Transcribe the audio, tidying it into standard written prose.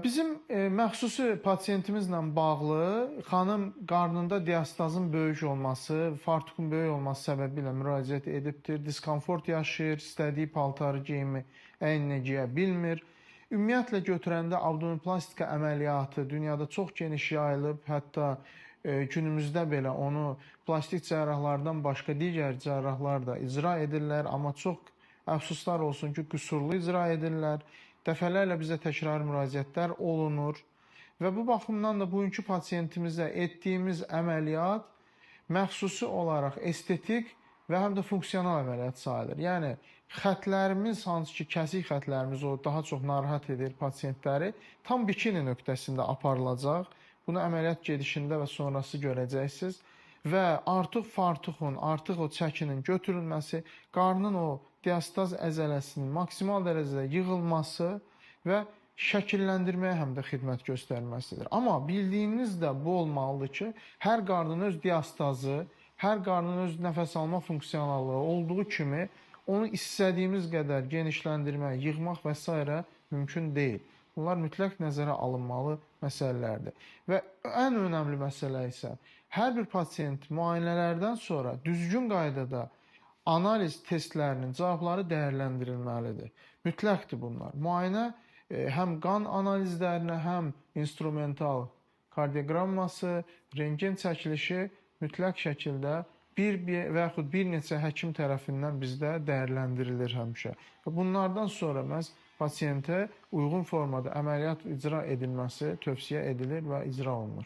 Bizim məxsusi pasientimizlə bağlı xanım qarnında diastazın böyük olması, fartukun böyük olması səbəbilə müraciət edibdir. Diskomfort yaşayır, istədiyi paltarı geyimi əyninə geyə bilmir. Ümumiyyətlə götürəndə abdominoplastika əməliyyatı dünyada çox geniş yayılıb, hətta günümüzdə belə onu plastik cərrahlardan başqa digər cərrahlar da icra edirlər, amma çox əfsuslar olsun ki, qüsurlu icra edirlər. Dəfələrlə bizə təkrar müraciətlər olunur və bu baxımdan da bugünkü pasientimizə etdiyimiz əməliyyat məxsusi olaraq estetik və həm də funksional əməliyyat sayılır. Yəni xətlərimiz, hansı ki, kəsik xətlərimiz o daha çox narahat edir pasientləri, tam bikini nöqtəsində aparılacaq. Bunu əməliyyat gedişində və sonrası görəcəksiniz. Və artıq fartuxun, artıq o çəkinin götürülməsi, qarnın o diastaz əzələsinin maksimal dərəcədə yığılması və şəkilləndirməyə həm də xidmət göstərməsidir. Amma bildiyiniz də bu olmalıdır ki, hər qarnın öz diastazı, hər qarnın öz nəfəs alma funksionallığı olduğu kimi onu istədiyimiz qədər genişləndirmək, yığmaq və s. mümkün deyil. Bunlar mütləq nəzərə alınmalı məsələlərdir. Və ən önəmli məsələ isə hər bir pasient müayinələrdən sonra düzgün qaydada analiz testlərinin cavabları dəyərləndirilməlidir. Mütləqdir bunlar. Müayinə həm qan analizlərinə, həm instrumental kardioqramması, rentgen çəkilişi mütləq şəkildə və yaxud bir neçə həkim tərəfindən bizdə dəyərləndirilir həmişə. Və bunlardan sonra məhz pasiyentə uyğun formada əməliyyat icra edilməsi tövsiyə edilir və icra olunur.